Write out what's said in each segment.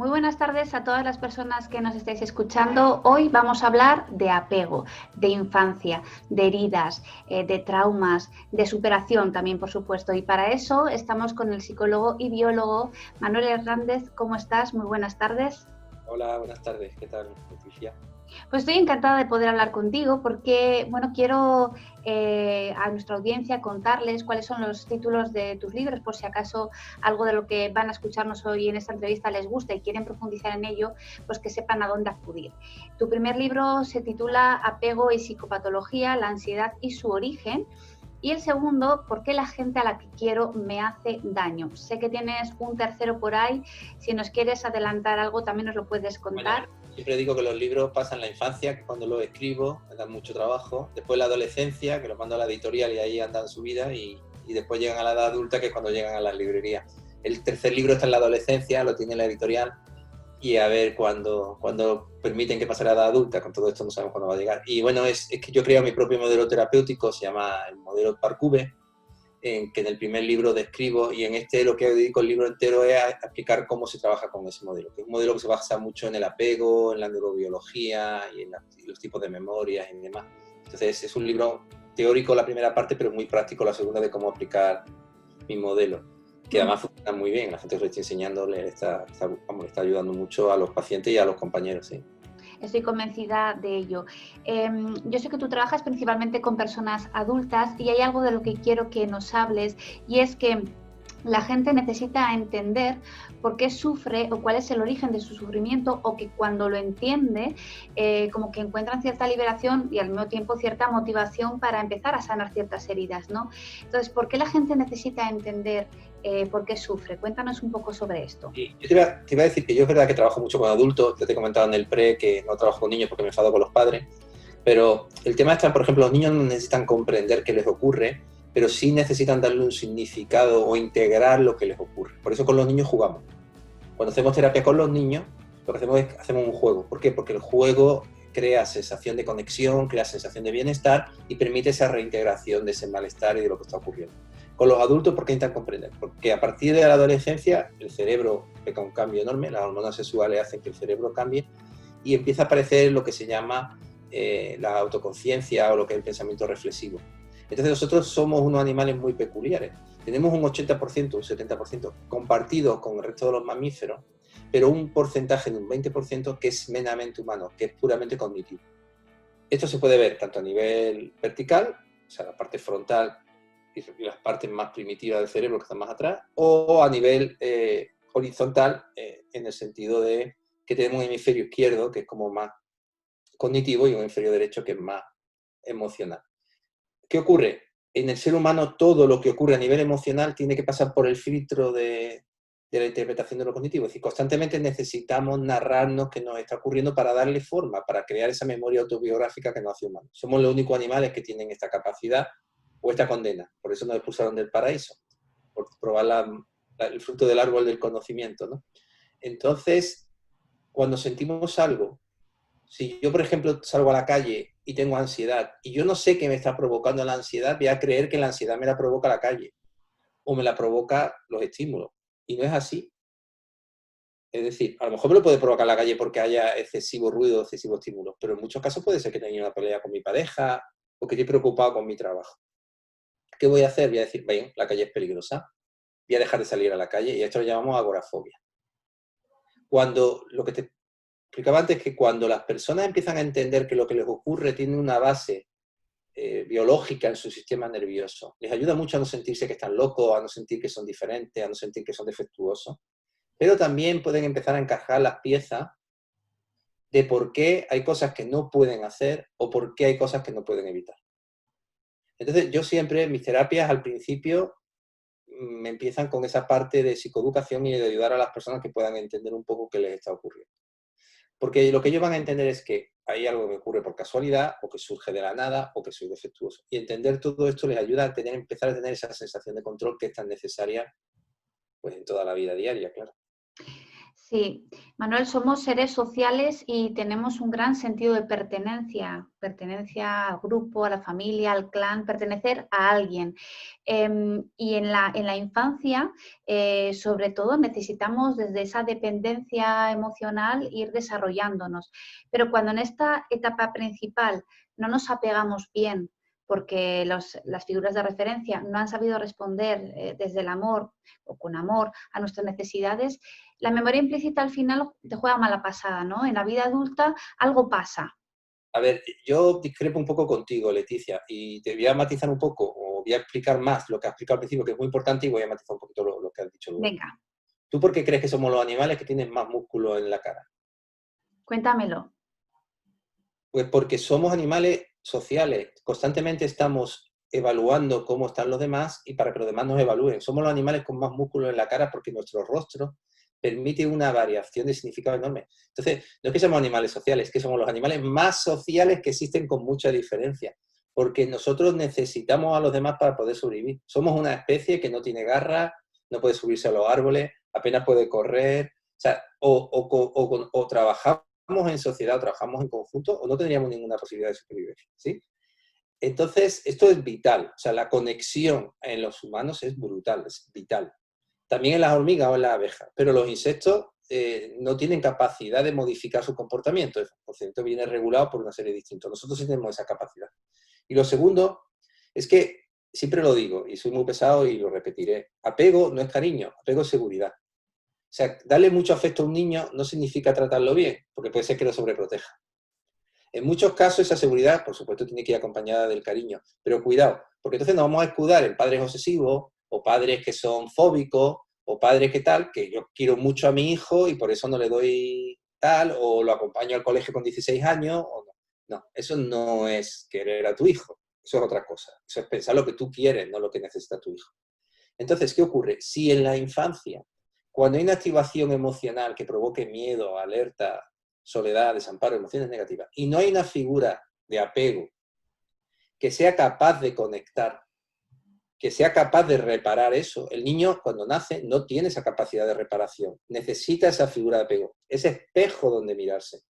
Muy buenas tardes a todas las personas que nos estáis escuchando. Hoy vamos a hablar de apego, de infancia, de heridas, de traumas, de superación también, por supuesto. Y para eso estamos con el psicólogo y biólogo Manuel Hernández. ¿Cómo estás? Muy buenas tardes. Hola, buenas tardes. ¿Qué tal, Leticia? Pues estoy encantada de poder hablar contigo porque, bueno, quiero a nuestra audiencia contarles cuáles son los títulos de tus libros, por si acaso algo de lo que van a escucharnos hoy en esta entrevista les gusta y quieren profundizar en ello, pues que sepan a dónde acudir. Tu primer libro se titula Apego y psicopatología, la ansiedad y su origen. Y el segundo, ¿por qué la gente a la que quiero me hace daño? Sé que tienes un tercero por ahí. Si nos quieres adelantar algo, también nos lo puedes contar. Bueno, siempre digo que los libros pasan la infancia, que cuando los escribo me dan mucho trabajo. Después la adolescencia, que los mando a la editorial y ahí andan su vida. Y después llegan a la edad adulta, que es cuando llegan a las librerías. El tercer libro está en la adolescencia, lo tiene la editorial. Y a ver cuando permiten que pase la edad adulta, con todo esto no sabemos cuándo va a llegar. Y bueno, es que yo creo mi propio modelo terapéutico, se llama el modelo Parcube, que en el primer libro describo, y en este lo que dedico el libro entero es a explicar cómo se trabaja con ese modelo, que es un modelo que se basa mucho en el apego, en la neurobiología y en los tipos de memorias y demás. Entonces es un libro teórico la primera parte, pero muy práctico la segunda, de cómo aplicar mi modelo, que además funciona muy bien. La gente que lo está enseñando le está ayudando mucho a los pacientes y a los compañeros, sí. Estoy convencida de ello. Yo sé que tú trabajas principalmente con personas adultas y hay algo de lo que quiero que nos hables, y es que la gente necesita entender por qué sufre o cuál es el origen de su sufrimiento, o que cuando lo entiende, como que encuentran cierta liberación y al mismo tiempo cierta motivación para empezar a sanar ciertas heridas, ¿no? Entonces, ¿por qué la gente necesita entender por qué sufre? Cuéntanos un poco sobre esto. Y yo te iba a decir que yo es verdad que trabajo mucho con adultos. Yo te he comentado en el pre que no trabajo con niños porque me enfado con los padres, pero el tema está, por ejemplo, los niños no necesitan comprender qué les ocurre, pero sí necesitan darle un significado o integrar lo que les ocurre. Por eso con los niños jugamos. Cuando hacemos terapia con los niños, lo que hacemos es hacemos un juego. ¿Por qué? Porque el juego crea sensación de conexión, crea sensación de bienestar y permite esa reintegración de ese malestar y de lo que está ocurriendo. Con los adultos, ¿por qué intentan comprender? Porque a partir de la adolescencia el cerebro peca un cambio enorme, las hormonas sexuales hacen que el cerebro cambie y empieza a aparecer lo que se llama la autoconciencia o lo que es el pensamiento reflexivo. Entonces nosotros somos unos animales muy peculiares. Tenemos un 80%, un 70% compartido con el resto de los mamíferos, pero un porcentaje de un 20% que es meramente humano, que es puramente cognitivo. Esto se puede ver tanto a nivel vertical, o sea, la parte frontal y las partes más primitivas del cerebro que están más atrás, o a nivel horizontal, en el sentido de que tenemos un hemisferio izquierdo que es como más cognitivo y un hemisferio derecho que es más emocional. ¿Qué ocurre? En el ser humano todo lo que ocurre a nivel emocional tiene que pasar por el filtro de la interpretación de lo cognitivo. Es decir, constantemente necesitamos narrarnos qué nos está ocurriendo para darle forma, para crear esa memoria autobiográfica que nos hace humanos. Somos los únicos animales que tienen esta capacidad o esta condena. Por eso nos expulsaron del paraíso, por probar el fruto del árbol del conocimiento, ¿no? Entonces, cuando sentimos algo, si yo, por ejemplo, salgo a la calle y tengo ansiedad y yo no sé qué me está provocando la ansiedad, voy a creer que la ansiedad me la provoca la calle o me la provoca los estímulos. Y no es así. Es decir, a lo mejor me lo puede provocar la calle porque haya excesivo ruido, excesivo estímulo, pero en muchos casos puede ser que tenga una pelea con mi pareja o que esté preocupado con mi trabajo. ¿Qué voy a hacer? Voy a decir, ven, la calle es peligrosa, voy a dejar de salir a la calle, y esto lo llamamos agorafobia. Cuando lo que te explicaba antes es que cuando las personas empiezan a entender que lo que les ocurre tiene una base biológica en su sistema nervioso, les ayuda mucho a no sentirse que están locos, a no sentir que son diferentes, a no sentir que son defectuosos, pero también pueden empezar a encajar las piezas de por qué hay cosas que no pueden hacer o por qué hay cosas que no pueden evitar. Entonces, yo siempre, mis terapias al principio me empiezan con esa parte de psicoeducación y de ayudar a las personas que puedan entender un poco qué les está ocurriendo. Porque lo que ellos van a entender es que hay algo que ocurre por casualidad, o que surge de la nada, o que soy defectuoso. Y entender todo esto les ayuda a empezar a tener esa sensación de control que es tan necesaria, pues, en toda la vida diaria, claro. Sí, Manuel, somos seres sociales y tenemos un gran sentido de pertenencia al grupo, a la familia, al clan, pertenecer a alguien. Y en la infancia, sobre todo, necesitamos desde esa dependencia emocional ir desarrollándonos. Pero cuando en esta etapa principal no nos apegamos bien, porque las figuras de referencia no han sabido responder desde el amor o con amor a nuestras necesidades, la memoria implícita al final te juega mala pasada, ¿no? En la vida adulta algo pasa. A ver, yo discrepo un poco contigo, Leticia, y te voy a matizar un poco, o voy a explicar más lo que has explicado al principio, que es muy importante, y voy a matizar un poquito lo que has dicho luego. Venga, ¿Tú por qué crees que somos los animales que tienen más músculo en la cara? cuéntamelo. Pues porque somos animales sociales, constantemente estamos evaluando cómo están los demás y para que los demás nos evalúen. Somos los animales con más músculo en la cara porque nuestro rostro permite una variación de significado enorme. Entonces, no es que seamos animales sociales, es que somos los animales más sociales que existen con mucha diferencia, porque nosotros necesitamos a los demás para poder sobrevivir. Somos una especie que no tiene garras, no puede subirse a los árboles, apenas puede correr, o sea, o trabajamos en sociedad, trabajamos en conjunto, o no tendríamos ninguna posibilidad de supervivencia, ¿sí? Entonces, esto es vital, o sea, la conexión en los humanos es brutal, es vital. También en las hormigas o en las abejas, pero los insectos no tienen capacidad de modificar su comportamiento, el comportamiento viene regulado por una serie de distintos. Nosotros sí tenemos esa capacidad. Y lo segundo es que, siempre lo digo, y soy muy pesado y lo repetiré, apego no es cariño, apego es seguridad. O sea, darle mucho afecto a un niño no significa tratarlo bien, porque puede ser que lo sobreproteja. En muchos casos esa seguridad, por supuesto, tiene que ir acompañada del cariño, pero cuidado, porque entonces nos vamos a escudar en padres obsesivos, o padres que son fóbicos, o padres que tal, que yo quiero mucho a mi hijo y por eso no le doy tal, o lo acompaño al colegio con 16 años, o no. No, eso no es querer a tu hijo, eso es otra cosa. Eso es pensar lo que tú quieres, no lo que necesita tu hijo. Entonces, ¿qué ocurre? Si en la infancia, cuando hay una activación emocional que provoque miedo, alerta, soledad, desamparo, emociones negativas, y no hay una figura de apego que sea capaz de conectar, que sea capaz de reparar eso, el niño cuando nace no tiene esa capacidad de reparación, necesita esa figura de apego, ese espejo donde mirarse,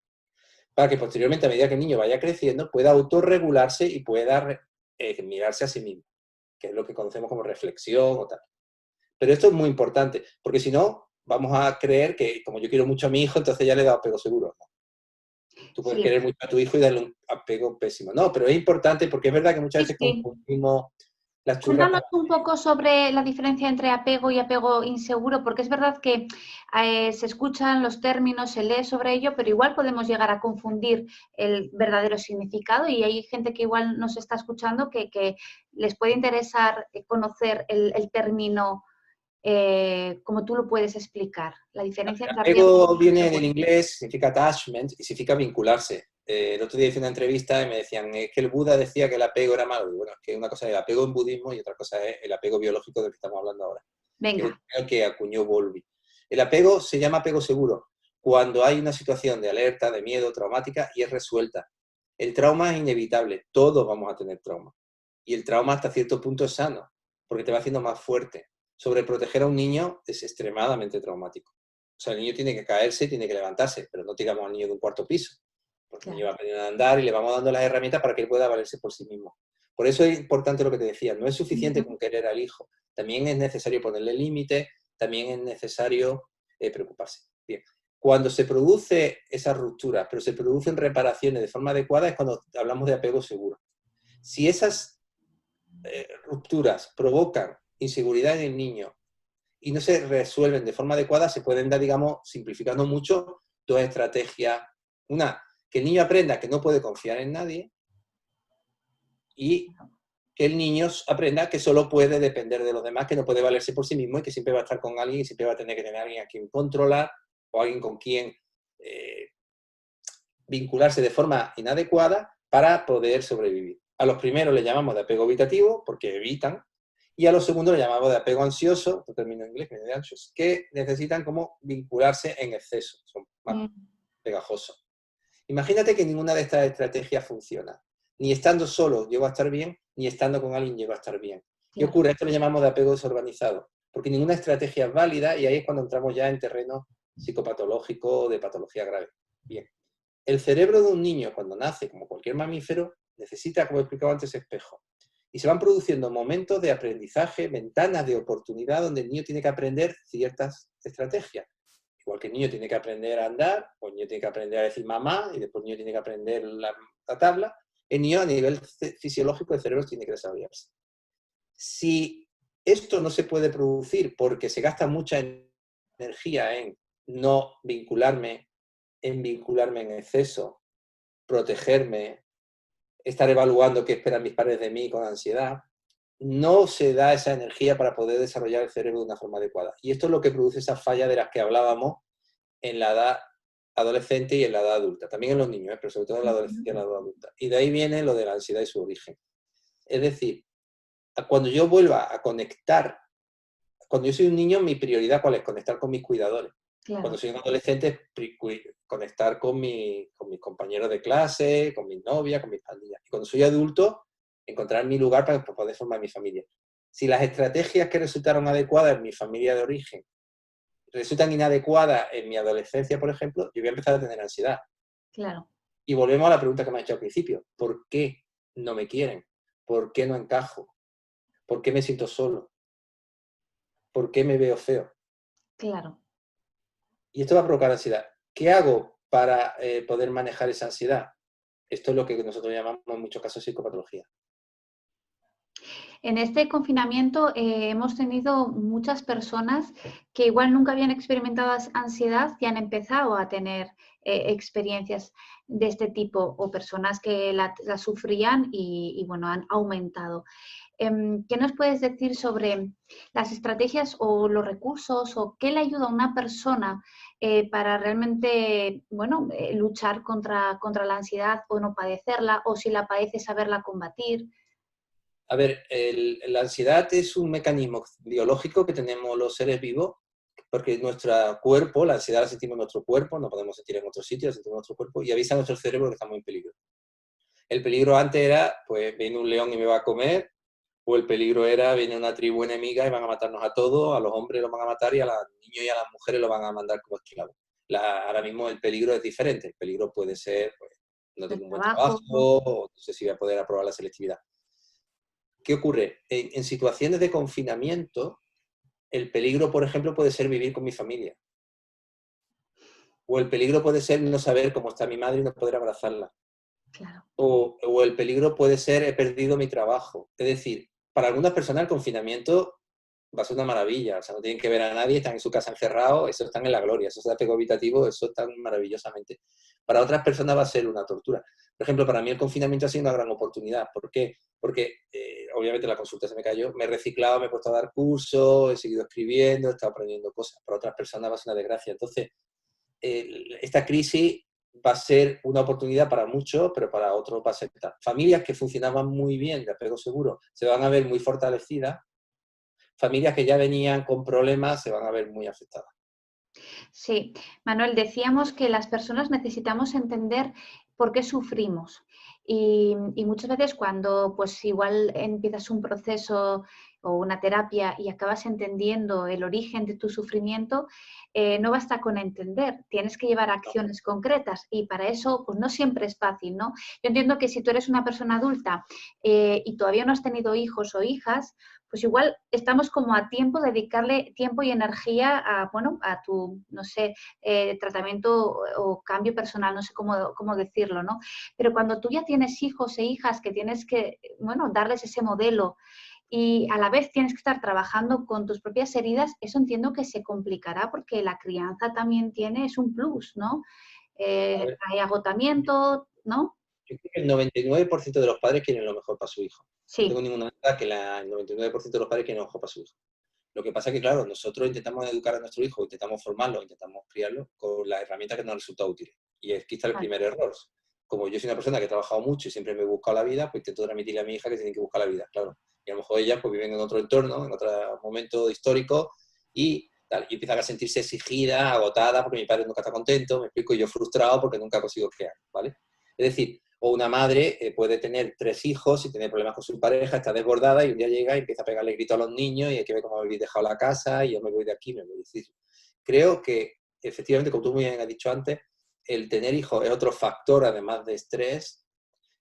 para que posteriormente, a medida que el niño vaya creciendo, pueda autorregularse y pueda mirarse a sí mismo, que es lo que conocemos como reflexión o tal. Pero esto es muy importante, porque si no, vamos a creer que como yo quiero mucho a mi hijo, entonces ya le he dado apego seguro. ¿No? Tú puedes Sí, querer mucho a tu hijo y darle un apego pésimo. No, pero es importante porque es verdad que muchas sí, veces sí. confundimos las churras con Cuéntanos un poco sobre la diferencia entre apego y apego inseguro, porque es verdad que se escuchan los términos, se lee sobre ello, pero igual podemos llegar a confundir el verdadero significado y hay gente que igual nos está escuchando que les puede interesar conocer el término como tú lo puedes explicar, la diferencia entre apego apego y viene del inseguro. inglés, significa attachment y significa vincularse. El otro día hice una entrevista y me decían, es que el Buda decía que el apego era malo. Y bueno, es que una cosa es el apego en budismo y otra cosa es el apego biológico del que estamos hablando ahora, que es Venga, el que acuñó Bowlby. El apego se llama apego seguro cuando hay una situación de alerta, de miedo, traumática y es resuelta. El trauma es inevitable, todos vamos a tener trauma. Y el trauma hasta cierto punto es sano, porque te va haciendo más fuerte. Sobreproteger a un niño es extremadamente traumático. O sea, el niño tiene que caerse, tiene que levantarse, pero no tiramos al niño de un cuarto piso, porque el niño claro. va aprendiendo a andar y le vamos dando las herramientas para que él pueda valerse por sí mismo. Por eso es importante lo que te decía, no es suficiente con querer al hijo, también es necesario ponerle límites, también es necesario preocuparse. Bien. Cuando se produce esa ruptura, pero se producen reparaciones de forma adecuada, es cuando hablamos de apego seguro. Si esas rupturas provocan inseguridad en el niño y no se resuelven de forma adecuada, se pueden dar, digamos, simplificando mucho, dos estrategias. Una, que el niño aprenda que no puede confiar en nadie y que el niño aprenda que solo puede depender de los demás, que no puede valerse por sí mismo y que siempre va a estar con alguien y siempre va a tener que tener a alguien a quien controlar o alguien con quien vincularse de forma inadecuada para poder sobrevivir. A los primeros le llamamos de apego evitativo porque evitan, y a los segundos le llamamos de apego ansioso, un término en inglés que viene de anxious, que necesitan como vincularse en exceso, son más pegajosos. Imagínate que ninguna de estas estrategias funciona. Ni estando solo llego a estar bien, ni estando con alguien llego a estar bien. ¿Qué Claro. ocurre? Esto lo llamamos de apego desorganizado, porque ninguna estrategia es válida y ahí es cuando entramos ya en terreno psicopatológico o de patología grave. Bien, el cerebro de un niño cuando nace, como cualquier mamífero, necesita, como he explicado antes, espejo. Y se van produciendo momentos de aprendizaje, ventanas de oportunidad donde el niño tiene que aprender ciertas estrategias. Igual que el niño tiene que aprender a andar, o el niño tiene que aprender a decir mamá, y después el niño tiene que aprender la tabla, el niño a nivel fisiológico del cerebro tiene que desarrollarse. Si esto no se puede producir porque se gasta mucha energía en no vincularme, en vincularme en exceso, protegerme, estar evaluando qué esperan mis padres de mí con ansiedad, no se da esa energía para poder desarrollar el cerebro de una forma adecuada. Y esto es lo que produce esa falla de las que hablábamos en la edad adolescente y en la edad adulta. También en los niños, pero sobre todo en la adolescencia y en la edad adulta. Y de ahí viene lo de la ansiedad y su origen. Es decir, cuando yo vuelva a conectar, cuando yo soy un niño, mi prioridad, ¿cuál es? Conectar con mis cuidadores. Claro. Cuando soy un adolescente, conectar con mis compañeros de clase, con mis novias, con mis pandillas. Y cuando soy adulto, encontrar mi lugar para poder formar mi familia. Si las estrategias que resultaron adecuadas en mi familia de origen resultan inadecuadas en mi adolescencia, por ejemplo, yo voy a empezar a tener ansiedad. Claro. Y volvemos a la pregunta que me has hecho al principio. ¿Por qué no me quieren? ¿Por qué no encajo? ¿Por qué me siento solo? ¿Por qué me veo feo? Claro. Y esto va a provocar ansiedad. ¿Qué hago para poder manejar esa ansiedad? Esto es lo que nosotros llamamos en muchos casos psicopatología. En este confinamiento hemos tenido muchas personas que igual nunca habían experimentado ansiedad y han empezado a tener experiencias de este tipo o personas que la sufrían y, bueno, han aumentado. ¿Qué nos puedes decir sobre las estrategias o los recursos o qué le ayuda a una persona para realmente, bueno, luchar contra la ansiedad o no padecerla, o si la padece, saberla combatir? A ver, la ansiedad es un mecanismo biológico que tenemos los seres vivos, porque nuestro cuerpo, la ansiedad la sentimos en nuestro cuerpo, no podemos sentir en otro sitio, la sentimos en nuestro cuerpo, y avisa a nuestro cerebro que estamos en peligro. El peligro antes era, pues viene un león y me va a comer, o el peligro era, viene una tribu enemiga y van a matarnos a todos, a los hombres los van a matar y a los niños y a las mujeres los van a mandar como esclavos. Ahora mismo el peligro es diferente, el peligro puede ser, pues, no El tengo un buen trabajo. trabajo, o no sé si voy a poder aprobar la selectividad. ¿Qué ocurre? En situaciones de confinamiento, el peligro, por ejemplo, puede ser vivir con mi familia. O el peligro puede ser no saber cómo está mi madre y no poder abrazarla. Claro. O el peligro puede ser he perdido mi trabajo. Es decir, para algunas personas el confinamiento va a ser una maravilla. O sea, no tienen que ver a nadie, están en su casa encerrados, eso están en la gloria, eso es apego evitativo, eso están maravillosamente. Para otras personas va a ser una tortura. Por ejemplo, para mí el confinamiento ha sido una gran oportunidad. ¿Por qué? Porque obviamente la consulta se me cayó, me he reciclado, me he puesto a dar cursos, he seguido escribiendo, he estado aprendiendo cosas. Para otras personas va a ser una desgracia. Entonces, esta crisis va a ser una oportunidad para muchos, pero para otros va a ser tal. Familias que funcionaban muy bien de apego seguro se van a ver muy fortalecidas, familias que ya venían con problemas se van a ver muy afectadas. Sí, Manuel, decíamos que las personas necesitamos entender por qué sufrimos. Y muchas veces cuando pues igual empiezas un proceso o una terapia y acabas entendiendo el origen de tu sufrimiento, no basta con entender, tienes que llevar acciones concretas y para eso pues no siempre es fácil, ¿no? Yo entiendo que si tú eres una persona adulta y todavía no has tenido hijos o hijas, pues igual estamos como a tiempo de dedicarle tiempo y energía a, bueno, a tu, no sé, tratamiento o cambio personal, no sé cómo decirlo, ¿no? Pero cuando tú ya tienes hijos e hijas que tienes que, bueno, darles ese modelo y a la vez tienes que estar trabajando con tus propias heridas, eso entiendo que se complicará porque la crianza también es un plus, ¿no? Hay agotamiento, ¿no? Yo creo que el 99% de los padres quieren lo mejor para su hijo. No tengo Sí. ninguna duda que el 99% de los padres quieren lo mejor para su hijo. Lo que pasa es que, claro, nosotros intentamos educar a nuestro hijo, intentamos formarlo, intentamos criarlo con las herramientas que nos resulta útiles. Y aquí está el Vale. primer error. Como yo soy una persona que he trabajado mucho y siempre me he buscado la vida, pues intento transmitirle a mi hija que tiene que buscar la vida, claro. Y a lo mejor ella pues vive en otro entorno, en otro momento histórico y empieza a sentirse exigida, agotada, porque mi padre nunca está contento, me explico, y yo frustrado porque nunca consigo crear, ¿vale? Es decir, o una madre puede tener 3 hijos y tener problemas con su pareja, está desbordada y un día llega y empieza a pegarle grito a los niños y hay que ver cómo habéis dejado la casa y yo me voy de aquí, me voy a decir. Creo que efectivamente, como tú muy bien has dicho antes, el tener hijos es otro factor, además de estrés,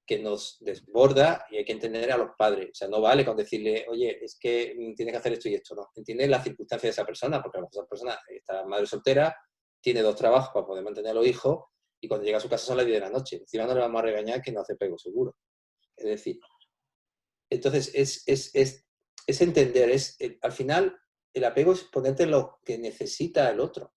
que nos desborda y hay que entender a los padres. O sea, no vale con decirle, oye, es que tienes que hacer esto y esto, no. Entiende las circunstancias de esa persona, porque a lo mejor esa persona está madre soltera, tiene 2 trabajos para poder mantener a los hijos y cuando llega a su casa son las 10 de la noche. Encima no le vamos a regañar que no hace apego seguro. Es decir, entonces es entender, al final el apego es ponerte lo que necesita el otro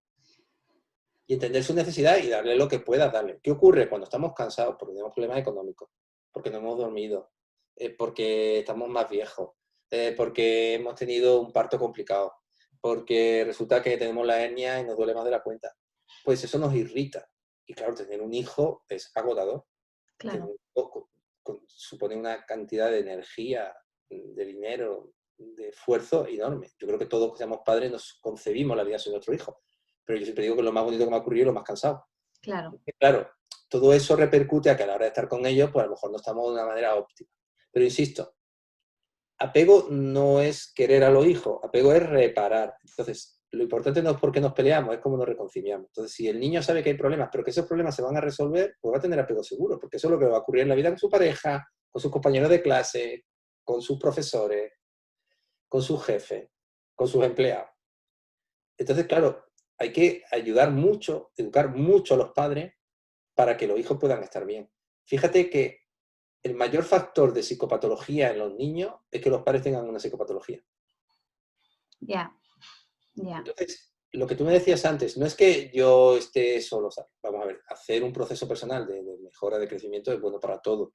y entender su necesidad y darle lo que puedas darle. ¿Qué ocurre cuando estamos cansados? Porque tenemos problemas económicos, porque no hemos dormido, porque estamos más viejos, porque hemos tenido un parto complicado, porque resulta que tenemos la hernia y nos duele más de la cuenta. Pues eso nos irrita. Y claro, tener un hijo es agotador. Tener Claro, un hijo supone una cantidad de energía, de dinero, de esfuerzo enorme. Yo creo que todos que seamos padres nos concebimos la vida de nuestro hijo. Pero yo siempre digo que lo más bonito que me ha ocurrido es lo más cansado. claro. Y claro, todo eso repercute a que a la hora de estar con ellos, pues a lo mejor no estamos de una manera óptima. Pero insisto, apego no es querer a los hijos, apego es reparar. Entonces, lo importante no es por qué nos peleamos, es cómo nos reconciliamos. Entonces, si el niño sabe que hay problemas, pero que esos problemas se van a resolver, pues va a tener apego seguro, porque eso es lo que va a ocurrir en la vida con su pareja, con sus compañeros de clase, con sus profesores, con su jefe, con sus empleados. Entonces, claro, hay que ayudar mucho, educar mucho a los padres para que los hijos puedan estar bien. Fíjate que el mayor factor de psicopatología en los niños es que los padres tengan una psicopatología. Ya, ya. Entonces, lo que tú me decías antes, no es que yo esté solo, ¿sabes? Vamos a ver, hacer un proceso personal de mejora de crecimiento es bueno para todo.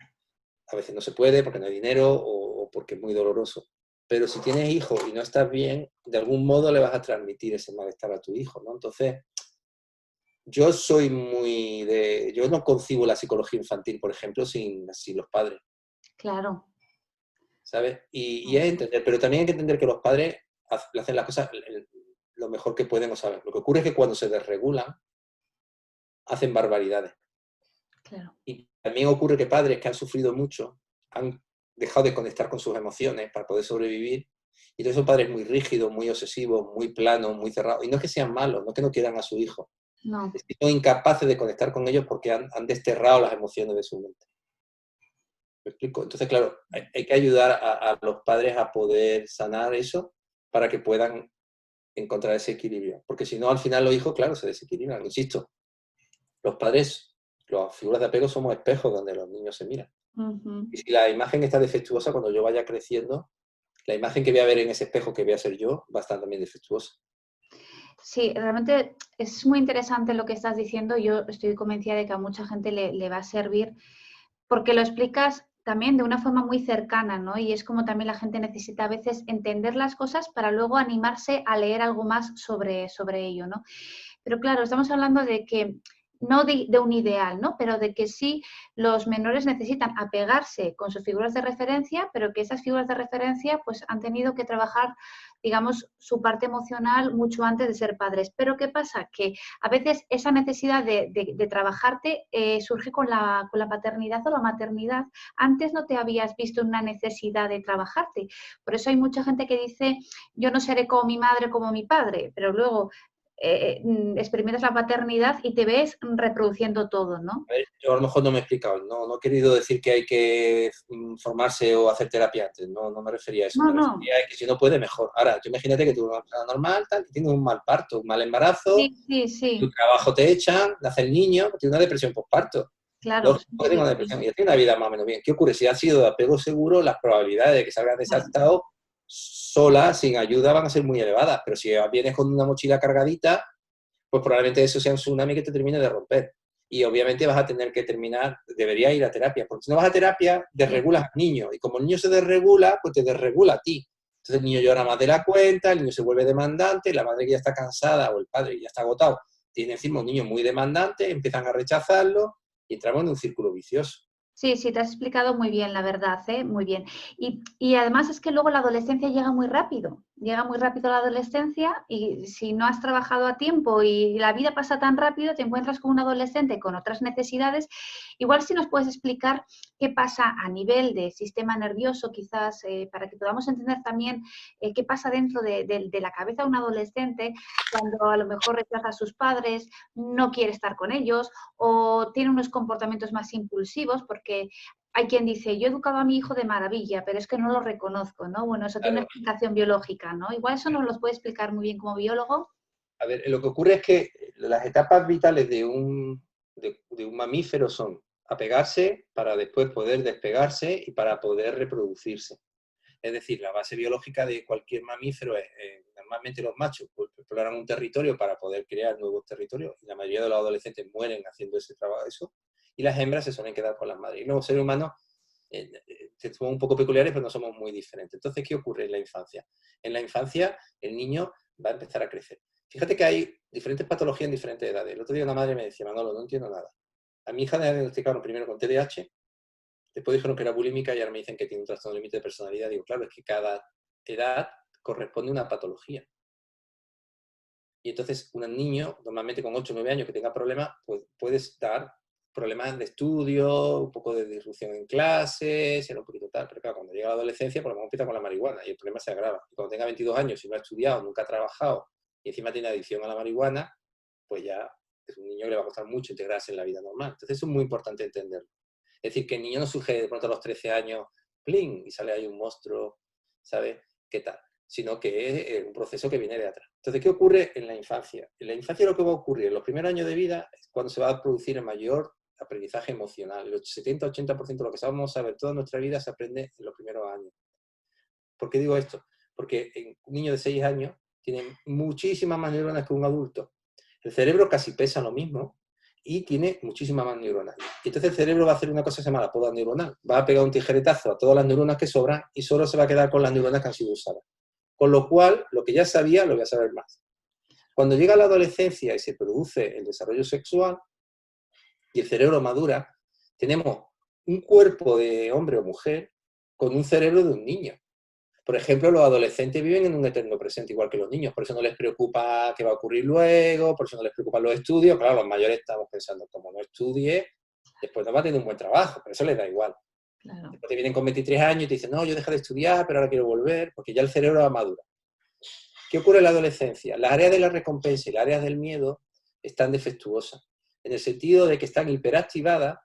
A veces no se puede porque no hay dinero o porque es muy doloroso. Pero si tienes hijos y no estás bien, de algún modo le vas a transmitir ese malestar a tu hijo, ¿no? Entonces, yo soy muy de... Yo no concibo la psicología infantil, por ejemplo, sin los padres, Claro. ¿sabes? Y es entender, pero también hay que entender que los padres hacen las cosas lo mejor que pueden o saben. Lo que ocurre es que cuando se desregulan, hacen barbaridades. Claro. Y también ocurre que padres que han sufrido mucho, han dejado de conectar con sus emociones para poder sobrevivir, y entonces son padres muy rígidos, muy obsesivos, muy planos, muy cerrados. Y no es que sean malos, no es que no quieran a su hijo, No. es que son incapaces de conectar con ellos porque han desterrado las emociones de su mente. ¿Me explico? Entonces, claro, hay que ayudar a los padres a poder sanar eso para que puedan encontrar ese equilibrio. Porque si no, al final los hijos, claro, se desequilibran. Insisto, los padres, las figuras de apego somos espejos donde los niños se miran. Ujú. Y si la imagen está defectuosa, cuando yo vaya creciendo, la imagen que voy a ver en ese espejo que voy a ser yo va a estar también defectuosa. Sí, realmente es muy interesante lo que estás diciendo. Yo estoy convencida de que a mucha gente le va a servir porque lo explicas también de una forma muy cercana, ¿no? Y es como también la gente necesita a veces entender las cosas para luego animarse a leer algo más sobre ello, ¿no? Pero claro, estamos hablando de que no de un ideal, ¿no? Pero de que sí los menores necesitan apegarse con sus figuras de referencia, pero que esas figuras de referencia pues han tenido que trabajar, digamos, su parte emocional mucho antes de ser padres. Pero ¿qué pasa? Que a veces esa necesidad de trabajarte surge con la paternidad o la maternidad. Antes no te habías visto una necesidad de trabajarte. Por eso hay mucha gente que dice, yo no seré como mi madre, como mi padre, pero luego experimentas la paternidad y te ves reproduciendo todo, ¿no? A ver, yo a lo mejor no me he explicado, no he querido decir que hay que formarse o hacer terapia antes, no me refería a eso, No, me no. refería a que si uno puede, mejor. Ahora, tú imagínate que tú eres una persona normal, tal, y tienes un mal parto, un mal embarazo, Sí, sí, tu sí. trabajo te echan, nace el niño, tienes una depresión postparto. Claro, Lógico sí, que tenga sí, una sí. depresión y ya tiene una vida más o menos bien. ¿Qué ocurre? Si ha sido de apego seguro, las probabilidades de que salgas de ese Claro. estado sola, sin ayuda, van a ser muy elevadas. Pero si vienes con una mochila cargadita, pues probablemente eso sea un tsunami que te termine de romper. Y obviamente vas a tener que terminar, deberías ir a terapia, porque si no vas a terapia, Sí, desregulas al niño. Y como el niño se desregula, pues te desregula a ti. Entonces el niño llora más de la cuenta, el niño se vuelve demandante, la madre que ya está cansada o el padre que ya está agotado, tiene encima un niño muy demandante, empiezan a rechazarlo y entramos en un círculo vicioso. sí, sí, te has explicado muy bien, la verdad, ¿eh? Muy bien. Y además es que luego la adolescencia llega muy rápido. llega muy rápido la adolescencia y si no has trabajado a tiempo y la vida pasa tan rápido, te encuentras con un adolescente con otras necesidades. Igual si nos puedes explicar qué pasa a nivel de sistema nervioso, quizás para que podamos entender también qué pasa dentro de la cabeza de un adolescente cuando a lo mejor rechaza a sus padres, no quiere estar con ellos o tiene unos comportamientos más impulsivos, porque hay quien dice, yo he educado a mi hijo de maravilla, pero es que no lo reconozco, ¿no? Bueno, eso tiene una Claro. explicación biológica, ¿no? Igual eso nos lo puede explicar muy bien como biólogo. A ver, lo que ocurre es que las etapas vitales de un mamífero son apegarse para después poder despegarse y para poder reproducirse. Es decir, la base biológica de cualquier mamífero es, normalmente los machos pues, exploran un territorio para poder crear nuevos territorios y la mayoría de los adolescentes mueren haciendo ese trabajo, eso, y las hembras se suelen quedar con las madres. Y luego seres humanos somos un poco peculiares, pero no somos muy diferentes. Entonces, ¿qué ocurre en la infancia? En la infancia el niño va a empezar a crecer. Fíjate que hay diferentes patologías en diferentes edades. El otro día una madre me decía, Manolo, no entiendo nada. A mi hija le diagnosticaron primero con TDAH, después dijeron que era bulímica y ahora me dicen que tiene un trastorno límite de personalidad. Digo, claro, es que cada edad corresponde a una patología. Y entonces un niño, normalmente con 8 o 9 años que tenga problemas, pues puedes dar problemas de estudio, un poco de disrupción en clases, era un poquito tal. Pero claro, cuando llega la adolescencia, por lo menos empieza con la marihuana y el problema se agrava. Y cuando tenga 22 años y no ha estudiado, nunca ha trabajado y encima tiene adicción a la marihuana, pues ya es un niño que le va a costar mucho integrarse en la vida normal. Entonces eso es muy importante entenderlo. Es decir, que el niño no surge de pronto a los 13 años, ¡pling! Y sale ahí un monstruo, ¿sabes? ¿Qué tal? Sino que es un proceso que viene de atrás. Entonces, ¿qué ocurre en la infancia? En la infancia lo que va a ocurrir en los primeros años de vida es cuando se va a producir el mayor aprendizaje emocional. El 70-80% de lo que sabemos saber toda nuestra vida se aprende en los primeros años. ¿Por qué digo esto? Porque un niño de 6 años tiene muchísimas más neuronas que un adulto. El cerebro casi pesa lo mismo y tiene muchísimas más neuronas. Y entonces el cerebro va a hacer una cosa que se llama la poda neuronal. Va a pegar un tijeretazo a todas las neuronas que sobran y solo se va a quedar con las neuronas que han sido usadas. Con lo cual, lo que ya sabía, lo voy a saber más. Cuando llega la adolescencia y se produce el desarrollo sexual y el cerebro madura, tenemos un cuerpo de hombre o mujer con un cerebro de un niño. Por ejemplo, los adolescentes viven en un eterno presente, igual que los niños, por eso no les preocupa qué va a ocurrir luego, por eso no les preocupan los estudios. Claro, los mayores estamos pensando, como no estudie, después no va a tener un buen trabajo, pero eso les da igual. Claro. Después te vienen con 23 años y te dicen, no, yo dejé de estudiar, pero ahora quiero volver, porque ya el cerebro va maduro. ¿Qué ocurre en la adolescencia? Las áreas de la recompensa y las áreas del miedo están defectuosas, en el sentido de que están hiperactivadas,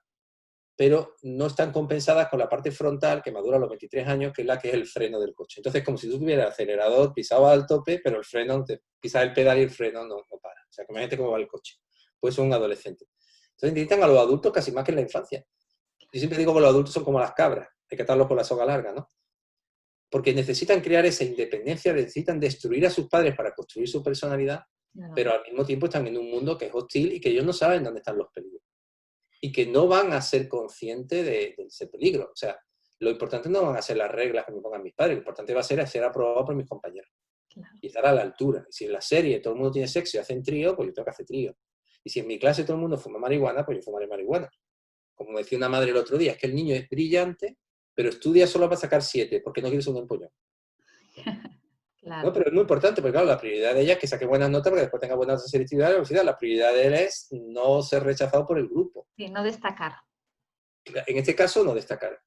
pero no están compensadas con la parte frontal que madura a los 23 años, que es la que es el freno del coche. Entonces, como si tú tuvieras el acelerador pisado al tope, pero el freno, pisas el pedal y el freno no para. O sea, que imagínate cómo va el coche. Pues son un adolescente. Entonces necesitan a los adultos casi más que en la infancia. Yo siempre digo que los adultos son como las cabras, hay que atarlos con la soga larga, ¿no? Porque necesitan crear esa independencia, necesitan destruir a sus padres para construir su personalidad, Claro. pero al mismo tiempo están en un mundo que es hostil y que ellos no saben dónde están los peligros. Y que no van a ser conscientes de ese peligro. O sea, lo importante no van a ser las reglas que me pongan mis padres, lo importante va a ser aprobado por mis compañeros. Claro. Y estar a la altura. Y si en la serie todo el mundo tiene sexo y hacen trío, pues yo tengo que hacer trío. Y si en mi clase todo el mundo fuma marihuana, pues yo fumaré marihuana. Como decía una madre el otro día, es que el niño es brillante, pero estudia solo para sacar 7, porque no quiere ser un empollón. Claro. No, pero es muy importante, porque claro, la prioridad de ella es que saque buenas notas para que después tenga buenas selectividad en la universidad. La prioridad de él es no ser rechazado por el grupo. Sí, no destacar. En este caso, no destacar.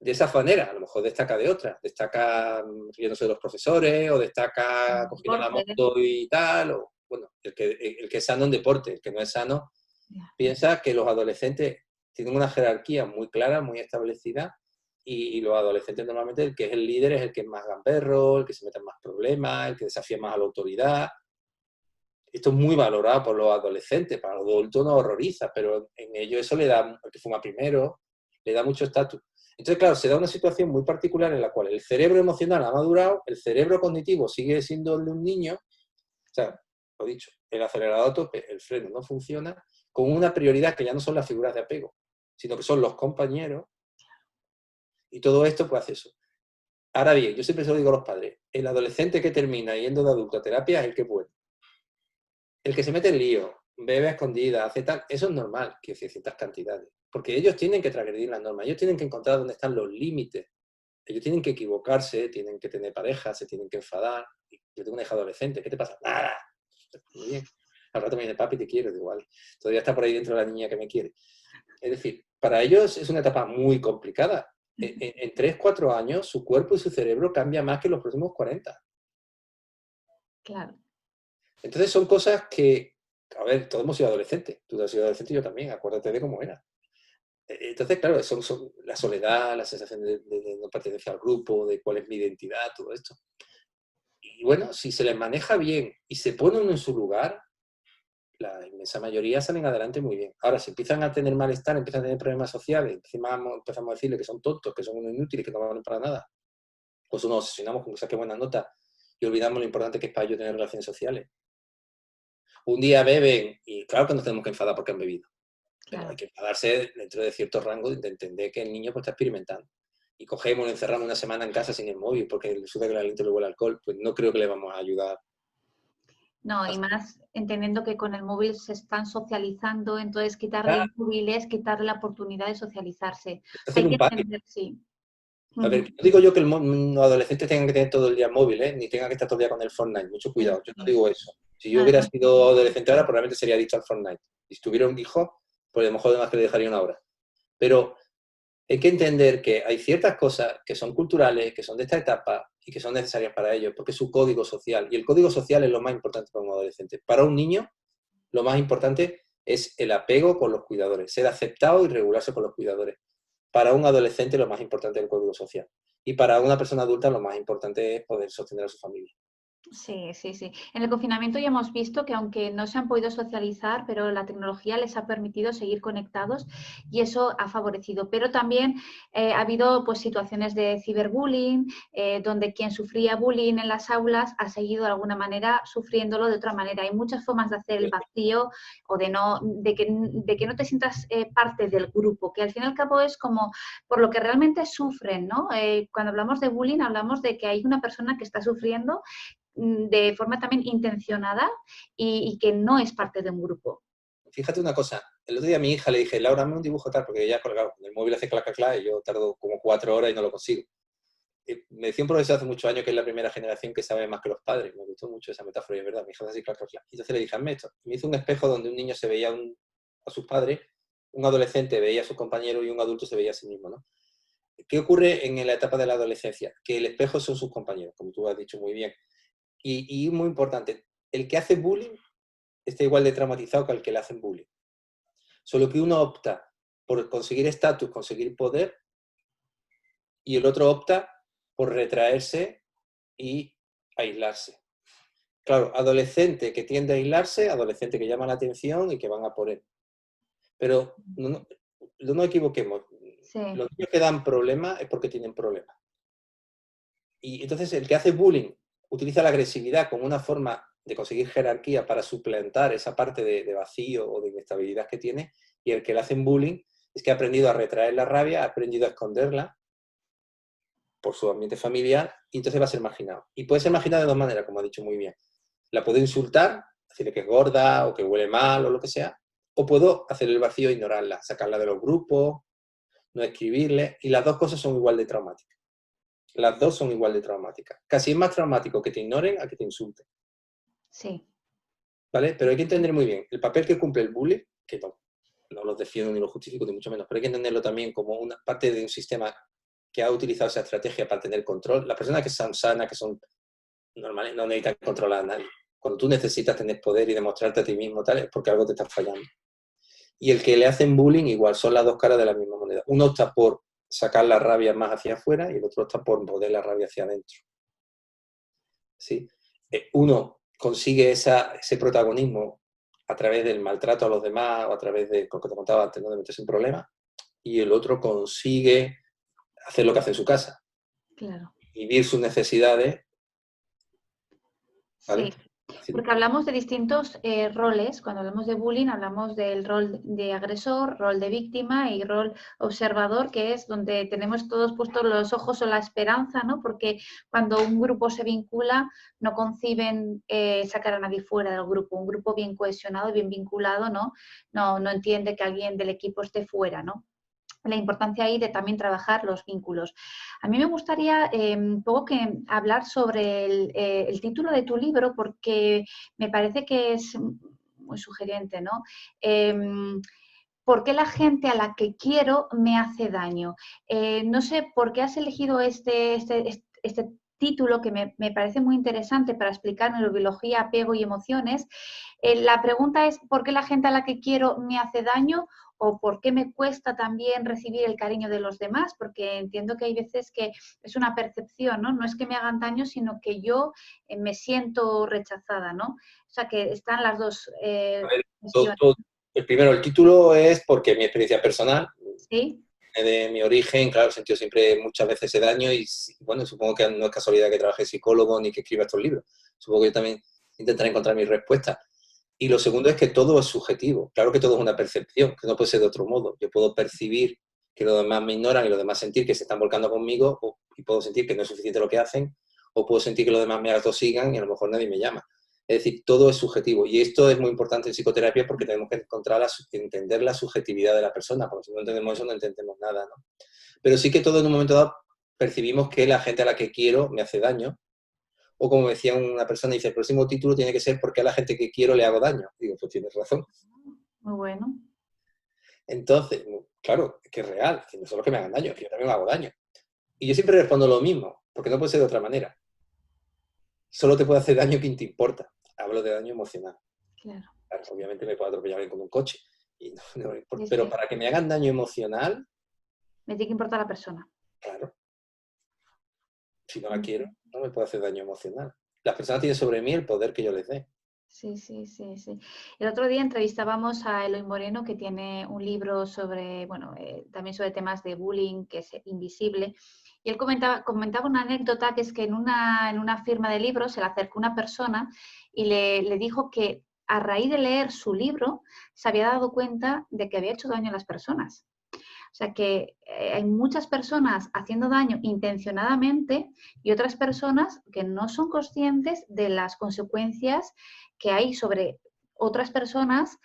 De esa manera, a lo mejor destaca de otra. Destaca riéndose de los profesores, o destaca cogiendo la Deporte. moto y tal, o bueno, el que es sano en deporte, el que no es sano, piensa que los adolescentes tienen una jerarquía muy clara, muy establecida, y los adolescentes normalmente el que es el líder es el que es más gamberro, el que se mete en más problemas, el que desafía más a la autoridad. Esto es muy valorado por los adolescentes, para los adultos nos horroriza, pero en ellos eso le da, el que fuma primero, le da mucho estatus. Entonces, claro, se da una situación muy particular en la cual el cerebro emocional ha madurado, el cerebro cognitivo sigue siendo el de un niño, o sea, lo dicho, el acelerador a tope, el freno no funciona, con una prioridad que ya no son las figuras de apego, sino que son los compañeros, y todo esto pues hace eso. Ahora bien, yo siempre se lo digo a los padres, el adolescente que termina yendo de adulto a terapia es el que puede. El que se mete en lío, bebe a escondidas, hace tal, eso es normal, que hace ciertas cantidades. Porque ellos tienen que transgredir las normas, ellos tienen que encontrar dónde están los límites Ellos tienen que equivocarse, tienen que tener pareja, se tienen que enfadar. Yo tengo una hija adolescente, ¿qué te pasa? Nada. Muy bien. Al rato me viene papi, te quiero, igual. Todavía está por ahí dentro la niña que me quiere. Es decir, para ellos es una etapa muy complicada. En 3, 4 años su cuerpo y su cerebro cambian más que en los próximos 40. Claro. Entonces son cosas que, a ver, todos hemos sido adolescentes. Tú has sido adolescente y yo también, acuérdate de cómo era. Entonces, claro, son la soledad, la sensación de no pertenecer al grupo, de cuál es mi identidad, todo esto. Y bueno, si se les maneja bien y se pone uno en su lugar, la inmensa mayoría salen adelante muy bien. Ahora, si empiezan a tener malestar, empiezan a tener problemas sociales, empezamos a decirle que son tontos, que son unos inútiles, que no valen para nada, pues nos obsesionamos con que saque buenas notas y olvidamos lo importante que es para ellos tener relaciones sociales. Un día beben y claro que nos tenemos que enfadar porque han bebido, pero hay Claro. que enfadarse dentro de ciertos rangos de entender que el niño pues, está experimentando. Y cogemos, lo encerramos una semana en casa sin el móvil porque resulta que el aliento le huele al alcohol, pues no creo que le vamos a ayudar. No, y más entendiendo que con el móvil se están socializando, entonces quitarle A el móvil es quitarle la oportunidad de socializarse. hacer Hay un que par. entender, sí. A ver, Ujú. no digo yo que los adolescentes tengan que tener todo el día móvil, ¿eh? Ni tengan que estar todo el día con el Fortnite, mucho Sí, cuidado, yo no sí. digo eso. Si yo No, hubiera no, sido adolescente ahora, probablemente sería adicto al Fortnite. Y si tuviera un hijo, pues a lo mejor además que le dejaría una hora. Pero hay que entender que hay ciertas cosas que son culturales, que son de esta etapa y que son necesarias para ellos, porque es su código social. Y el código social es lo más importante para un adolescente. Para un niño, lo más importante es el apego con los cuidadores, ser aceptado y regularse con los cuidadores. Para un adolescente lo más importante es el código social. Y para una persona adulta lo más importante es poder sostener a su familia. sí, sí, sí. En el confinamiento ya hemos visto que aunque no se han podido socializar, pero la tecnología les ha permitido seguir conectados y eso ha favorecido. Pero también ha habido pues, situaciones de ciberbullying, donde quien sufría bullying en las aulas ha seguido de alguna manera sufriéndolo de otra manera. Hay muchas formas de hacer el vacío o de que no te sientas parte del grupo, que al fin y al cabo es como por lo que realmente sufren, ¿no? Cuando hablamos de bullying hablamos de que hay una persona que está sufriendo de forma también intencionada y que no es parte de un grupo. Fíjate una cosa, el otro día a mi hija le dije, Laura, hazme un dibujo tal, porque ella ha colgado, el móvil hace clac, clac, clac, y yo tardo como 4 horas y no lo consigo. Me decía un profesor hace muchos años que es la primera generación que sabe más que los padres. Me gustó mucho esa metáfora y es verdad, mi hija hace así, clac, clac, clac. Y entonces le dije, hazme esto. Y me hizo un espejo donde un niño se veía a sus padres, un adolescente veía a sus compañeros y un adulto se veía a sí mismo, ¿no? ¿Qué ocurre en la etapa de la adolescencia? Que el espejo son sus compañeros, como tú has dicho muy bien. Y muy importante, el que hace bullying está igual de traumatizado que el que le hacen bullying. Solo que uno opta por conseguir estatus, conseguir poder, y el otro opta por retraerse y aislarse. Claro, adolescente que tiende a aislarse, adolescente que llama la atención y que van a por él. Pero no nos equivoquemos. Sí, Los niños que dan problemas es porque tienen problemas. Y entonces el que hace bullying utiliza la agresividad como una forma de conseguir jerarquía para suplantar esa parte de vacío o de inestabilidad que tiene, y el que le hacen bullying es que ha aprendido a retraer la rabia, ha aprendido a esconderla por su ambiente familiar y entonces va a ser marginado. Y puede ser marginado de dos maneras, como ha dicho muy bien. La puedo insultar, decirle que es gorda o que huele mal o lo que sea, o puedo hacer el vacío e ignorarla, sacarla de los grupos, no escribirle, y las dos cosas son igual de traumáticas. Las dos son igual de traumáticas. Casi es más traumático que te ignoren a que te insulten. sí. ¿Vale? Pero hay que entender muy bien el papel que cumple el bullying, que no lo defiendo ni lo justifico, ni mucho menos, pero hay que entenderlo también como una parte de un sistema que ha utilizado esa estrategia para tener control. Las personas que son sanas, que son normales, no necesitan controlar a nadie. Cuando tú necesitas tener poder y demostrarte a ti mismo, tal, es porque algo te está fallando. Y el que le hacen bullying, igual, son las dos caras de la misma moneda. Uno está por sacar la rabia más hacia afuera y el otro está por poner la rabia hacia adentro. ¿Sí? Uno consigue ese protagonismo a través del maltrato a los demás o a través de lo que te contaba antes, ¿no? De meterse en problemas, y el otro consigue hacer lo que hace en su casa, Claro. vivir sus necesidades, ¿vale? Sí, porque hablamos de distintos roles. Cuando hablamos de bullying, hablamos del rol de agresor, rol de víctima y rol observador, que es donde tenemos todos puestos los ojos o la esperanza, ¿no? Porque cuando un grupo se vincula, no conciben sacar a nadie fuera del grupo. Un grupo bien cohesionado, bien vinculado, ¿no? No entiende que alguien del equipo esté fuera, ¿no? la importancia ahí de también trabajar los vínculos. A mí me gustaría un poco que hablar sobre el título de tu libro, porque me parece que es muy sugerente, ¿no? ¿Por qué la gente a la que quiero me hace daño? No sé por qué has elegido este título que me parece muy interesante para explicar neurobiología, apego y emociones. La pregunta es, ¿por qué la gente a la que quiero me hace daño? ¿O por qué me cuesta también recibir el cariño de los demás? Porque entiendo que hay veces que es una percepción, ¿no? No es que me hagan daño, sino que yo me siento rechazada, ¿no? O sea, que están las dos A ver, visiones. el primero, el título es porque mi experiencia personal, ¿Sí? de mi origen, claro, he sentido siempre muchas veces ese daño y bueno, supongo que no es casualidad que trabaje psicólogo ni que escriba estos libros. Supongo que yo también intentaré encontrar mi respuesta. Y lo segundo es que todo es subjetivo. Claro que todo es una percepción, que no puede ser de otro modo. Yo puedo percibir que los demás me ignoran y los demás sentir que se están volcando conmigo y puedo sentir que no es suficiente lo que hacen o puedo sentir que los demás me atosigan y a lo mejor nadie me llama. Es decir, todo es subjetivo y esto es muy importante en psicoterapia porque tenemos que entender la subjetividad de la persona, porque si no entendemos eso no entendemos nada, ¿no? Pero sí que todo en un momento dado percibimos que la gente a la que quiero me hace daño o como decía una persona, dice, el próximo título tiene que ser porque a la gente que quiero le hago daño. Digo, pues tienes razón. Muy bueno. Entonces, claro, es que es real, que no solo que me hagan daño, que yo también me hago daño. Y yo siempre respondo lo mismo, porque no puede ser de otra manera. Solo te puede hacer daño quien te importa. Hablo de daño emocional. Claro. Claro, obviamente me puede atropellar alguien con un coche. Sí, Pero sí. para que me hagan daño emocional, Me tiene que importar la persona. claro, si no la quiero, Ujú. no me puede hacer daño emocional. Las personas tienen sobre mí el poder que yo les dé. Sí, sí, sí, sí. El otro día entrevistábamos a Eloy Moreno, que tiene un libro sobre, bueno, también sobre temas de bullying, que es invisible. Y él comentaba una anécdota que es que en una firma de libros se le acercó una persona y le dijo que a raíz de leer su libro se había dado cuenta de que había hecho daño a las personas. O sea que hay muchas personas haciendo daño intencionadamente y otras personas que no son conscientes de las consecuencias que hay sobre otras personas,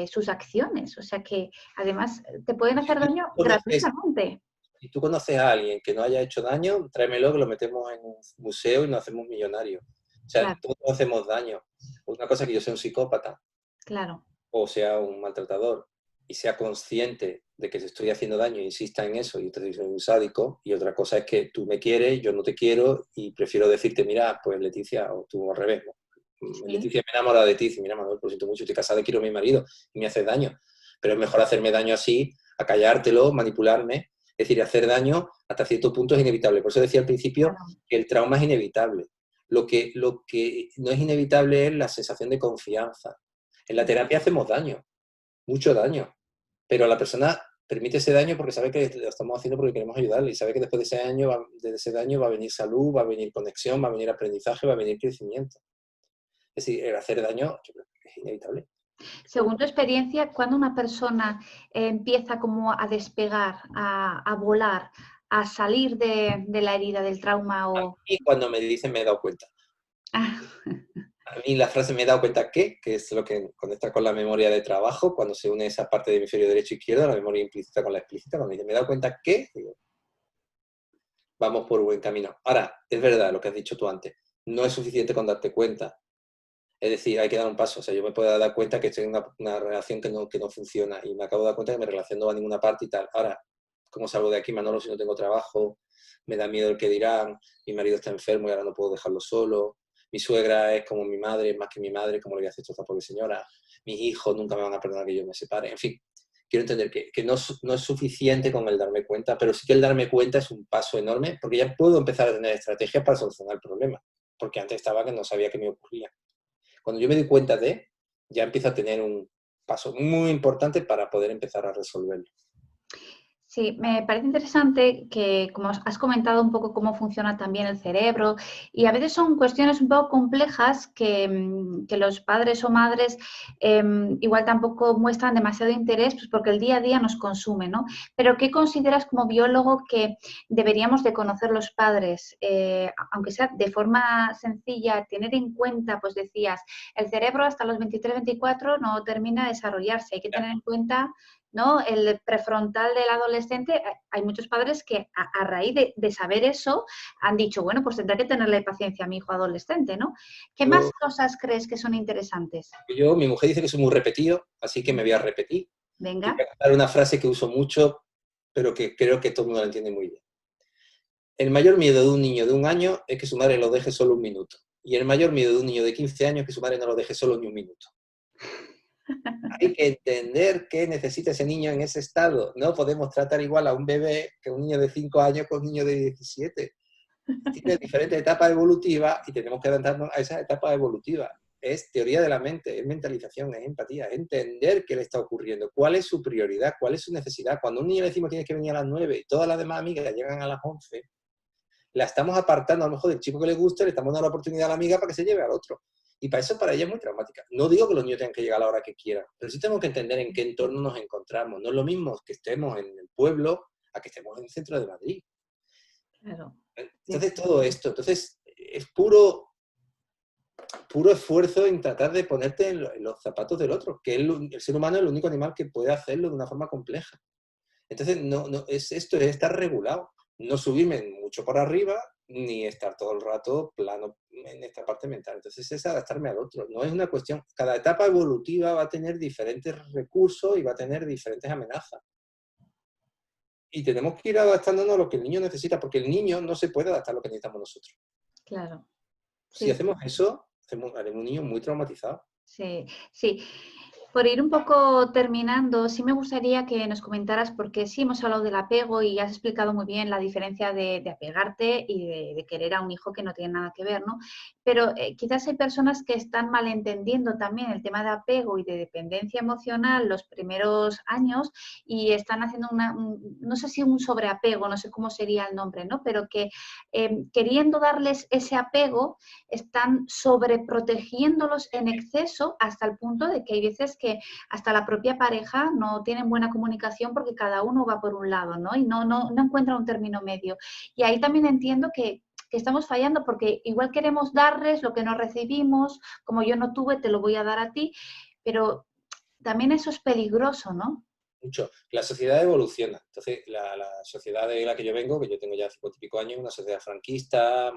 sus acciones. O sea que además te pueden Si hacer tú daño conoces gratuitamente. Si tú conoces a alguien que no haya hecho daño, tráemelo que lo metemos en un museo y nos hacemos millonarios. O sea, Claro, todos hacemos daño. Una cosa es que yo sea un psicópata claro. o sea un maltratador y sea consciente de que te estoy haciendo daño e insista en eso y te soy un sádico. Y otra cosa es que tú me quieres, yo no te quiero y prefiero decirte, mira, pues Leticia, o tú al revés, ¿no? Sí, Leticia me enamora de ti, dice, mira, Manuel, lo siento mucho, estoy casada y quiero a mi marido y me hace daño. Pero es mejor hacerme daño así, a callártelo, manipularme. Es decir, hacer daño hasta cierto punto es inevitable. Por eso decía al principio claro. que el trauma es inevitable. Lo que no es inevitable es la sensación de confianza. En la terapia hacemos daño, mucho daño, pero la persona permite ese daño porque sabe que lo estamos haciendo porque queremos ayudarle y sabe que después de ese daño va a venir salud, va a venir conexión, va a venir aprendizaje, va a venir crecimiento. Es decir, el hacer daño yo creo que es inevitable. Según tu experiencia, cuando una persona empieza como a despegar, a volar, a salir de la herida, del trauma o... Y cuando me dicen me he dado cuenta. Ah, A mí la frase me he dado cuenta que es lo que conecta con la memoria de trabajo, cuando se une esa parte del hemisferio derecho e izquierdo, la memoria implícita con la explícita, cuando dice me he dado cuenta digo, vamos por buen camino. Ahora, es verdad lo que has dicho tú antes, no es suficiente con darte cuenta. Es decir, hay que dar un paso. O sea, yo me puedo dar cuenta que estoy en una relación que no funciona y me acabo de dar cuenta que mi relación no va a ninguna parte y tal. Ahora, ¿cómo salgo de aquí, Manolo, si no tengo trabajo? Me da miedo el que dirán. Mi marido está enfermo y ahora no puedo dejarlo solo. Mi suegra es como mi madre, es más que mi madre, ¿cómo le voy a hacer esto a esta pobre señora? Mis hijos nunca me van a perdonar que yo me separe. En fin, quiero entender que no es suficiente con el darme cuenta, pero sí que el darme cuenta es un paso enorme porque ya puedo empezar a tener estrategias para solucionar el problema. Porque antes estaba que no sabía qué me ocurría. Cuando yo me doy cuenta ya empiezo a tener un paso muy importante para poder empezar a resolverlo. sí, me parece interesante que, como has comentado un poco cómo funciona también el cerebro, y a veces son cuestiones un poco complejas que los padres o madres igual tampoco muestran demasiado interés, pues porque el día a día nos consume, ¿no? Pero ¿qué consideras como biólogo que deberíamos de conocer los padres? Aunque sea de forma sencilla, tener en cuenta, pues decías, el cerebro hasta los 23, 24 no termina de desarrollarse, hay que tener en cuenta ¿no? El prefrontal del adolescente, hay muchos padres que a raíz de saber eso han dicho, bueno, pues tendré que tenerle paciencia a mi hijo adolescente, ¿no? ¿Qué más Yo, cosas crees que son interesantes? mi mujer dice que soy muy repetido, así que me voy a repetir. Y Venga. voy a dar una frase que uso mucho, pero que creo que todo el mundo la entiende muy bien. El mayor miedo de un niño de 1 año es que su madre lo deje solo 1 minuto. Y el mayor miedo de un niño de 15 años es que su madre no lo deje solo ni 1 minuto. Hay que entender qué necesita ese niño en ese estado. No podemos tratar igual a un bebé que a un niño de 5 años con un niño de 17. Tiene diferentes etapas evolutivas y tenemos que adaptarnos a esas etapas evolutivas. Es teoría de la mente, es mentalización, es empatía, es entender qué le está ocurriendo, cuál es su prioridad, cuál es su necesidad. Cuando a un niño le decimos que tienes que venir a las 9 y todas las demás amigas llegan a las 11, la estamos apartando a lo mejor del chico que le gusta, le estamos dando la oportunidad a la amiga para que se lleve al otro. Y para eso, para ella es muy traumática. No digo que los niños tengan que llegar a la hora que quieran, pero sí tenemos que entender en qué entorno nos encontramos. No es lo mismo que estemos en el pueblo a que estemos en el centro de Madrid. Claro. Entonces, todo esto, entonces, es puro esfuerzo en tratar de ponerte en los zapatos del otro, que el ser humano es el único animal que puede hacerlo de una forma compleja. Entonces, esto es estar regulado, no subirme mucho por arriba, ni estar todo el rato plano en esta parte mental. Entonces, es adaptarme al otro. No es una cuestión, cada etapa evolutiva va a tener diferentes recursos y va a tener diferentes amenazas. Y tenemos que ir adaptándonos a lo que el niño necesita, porque el niño no se puede adaptar a lo que necesitamos nosotros. Claro. Si Sí, hacemos eso, haremos un niño muy traumatizado. sí, sí. Por ir un poco terminando, sí me gustaría que nos comentaras, porque sí hemos hablado del apego y has explicado muy bien la diferencia de apegarte y de querer a un hijo que no tiene nada que ver, ¿no? Pero quizás hay personas que están malentendiendo también el tema de apego y de dependencia emocional los primeros años y están haciendo no sé si un sobreapego, no sé cómo sería el nombre, ¿no? Pero que queriendo darles ese apego, están sobreprotegiéndolos en exceso hasta el punto de que hay veces que hasta la propia pareja no tienen buena comunicación porque cada uno va por un lado, ¿no? Y no encuentra un término medio. Y ahí también entiendo que estamos fallando porque igual queremos darles lo que no recibimos, como yo no tuve, te lo voy a dar a ti, pero también eso es peligroso, ¿no? Mucho. La sociedad evoluciona. Entonces, la sociedad de la que yo vengo, que yo tengo ya 50 y pico años, una sociedad franquista,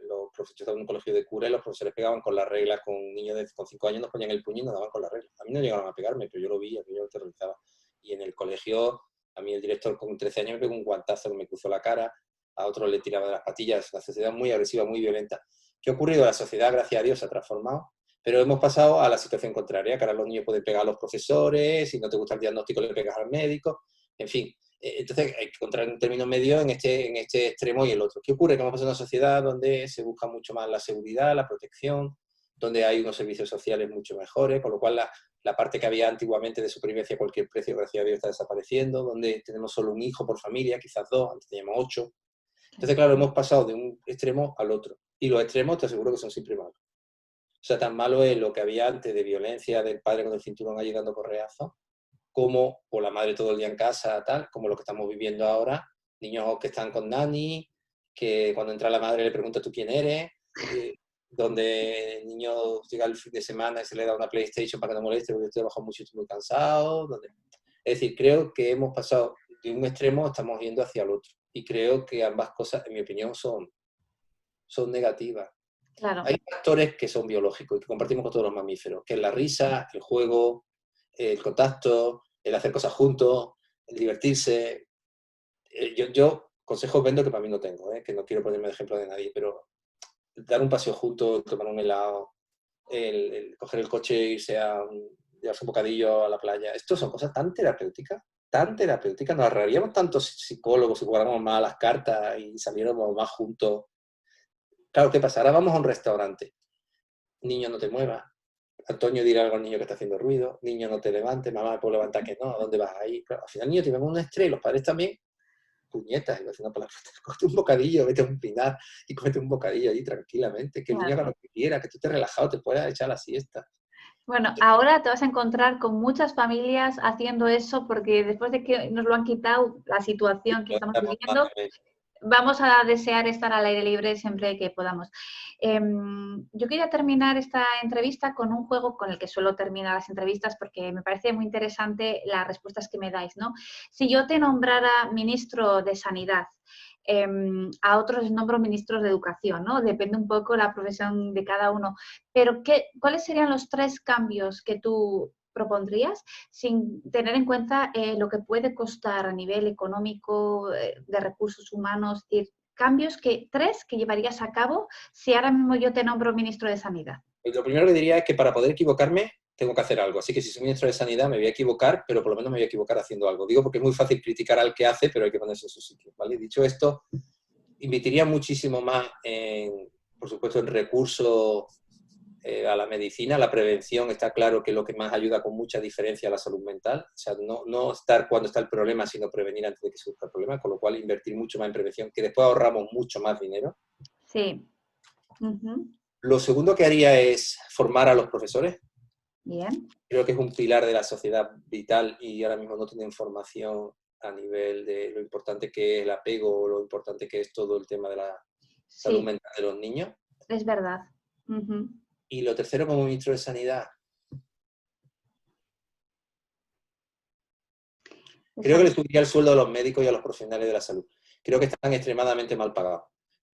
los profesores de un colegio de cura y los profesores pegaban con las reglas, con niños con 5 años nos ponían el puño y nos daban con las reglas. A mí no llegaron a pegarme, pero yo lo vi, a mí yo lo aterrorizaba. Y en el colegio, a mí el director con 13 años me pegó un guantazo que me cruzó la cara, a otro le tiraba de las patillas, es una sociedad muy agresiva, muy violenta. ¿Qué ha ocurrido? La sociedad, gracias a Dios, se ha transformado. Pero hemos pasado a la situación contraria, que ahora los niños pueden pegar a los profesores, si no te gusta el diagnóstico le pegas al médico, en fin. Entonces hay que encontrar un término medio en este extremo y el otro. ¿Qué ocurre? Que hemos pasado a una sociedad donde se busca mucho más la seguridad, la protección, donde hay unos servicios sociales mucho mejores, con lo cual la parte que había antiguamente de supervivencia a cualquier precio, gracias a Dios, está desapareciendo, donde tenemos solo un hijo por familia, quizás dos, antes teníamos 8. Entonces, claro, hemos pasado de un extremo al otro. Y los extremos te aseguro que son siempre malos. O sea, tan malo es lo que había antes de violencia del padre con el cinturón ahí dando correazos, como por la madre todo el día en casa, tal, como lo que estamos viviendo ahora. Niños que están con nani, que cuando entra la madre le pregunta tú quién eres, donde el niño llega el fin de semana y se le da una PlayStation para que no moleste porque estoy trabajando mucho y estoy muy cansado. Es decir, creo que hemos pasado de un extremo, estamos yendo hacia el otro. Y creo que ambas cosas, en mi opinión, son negativas. Claro. Hay factores que son biológicos y que compartimos con todos los mamíferos, que es la risa, el juego, el contacto, el hacer cosas juntos, el divertirse. Yo consejos vendo que para mí no tengo, que no quiero ponerme de ejemplo de nadie, pero dar un paseo juntos, tomar un helado, el coger el coche e irse llevarse un bocadillo a la playa. Esto son cosas tan terapéuticas, tan terapéuticas. Nos ahorraríamos tantos psicólogos si jugáramos más a las cartas y saliéramos más juntos. Claro, ¿qué pasa? Ahora vamos a un restaurante. Niño, no te muevas. Antonio dirá algo al niño que está haciendo ruido. Niño, no te levantes. Mamá, me puedo levantar que no. ¿A dónde vas ahí? Claro, al final el niño tiene un estrés. Los padres también. Puñetas. Y lo hacen por la puerta. Cógete un bocadillo, vete a un pinar y cógete un bocadillo allí tranquilamente. Que el niño haga lo que quiera, que tú estés relajado, te puedas echar la siesta. Bueno, ahora te vas a encontrar con muchas familias haciendo eso porque después de que nos lo han quitado la situación que estamos viviendo, vamos a desear estar al aire libre siempre que podamos. Yo quería terminar esta entrevista con un juego con el que suelo terminar las entrevistas porque me parece muy interesante las respuestas que me dais, ¿no? Si yo te nombrara ministro de Sanidad, a otros les nombro ministros de Educación, ¿no? Depende un poco la profesión de cada uno. Pero ¿cuáles serían los 3 cambios que tú propondrías sin tener en cuenta lo que puede costar a nivel económico, de recursos humanos? Es decir, cambios 3 que llevarías a cabo si ahora mismo yo te nombro ministro de Sanidad. Y lo primero que diría es que para poder equivocarme tengo que hacer algo. Así que si soy ministro de Sanidad me voy a equivocar, pero por lo menos me voy a equivocar haciendo algo. Digo porque es muy fácil criticar al que hace, pero hay que ponerse en su sitio, ¿vale? Dicho esto, invertiría muchísimo más, por supuesto, en recursos a la medicina. La prevención está claro que es lo que más ayuda con mucha diferencia a la salud mental. O sea, no estar cuando está el problema, sino prevenir antes de que surja el problema, con lo cual invertir mucho más en prevención, que después ahorramos mucho más dinero. Sí. Uh-huh. Lo segundo que haría es formar a los profesores. Bien. Creo que es un pilar de la sociedad vital y ahora mismo no tienen formación a nivel de lo importante que es el apego, lo importante que es todo el tema de la salud mental de los niños. Es verdad. Uh-huh. Y lo tercero, como ministro de Sanidad, creo que le subiría el sueldo a los médicos y a los profesionales de la salud. Creo que están extremadamente mal pagados.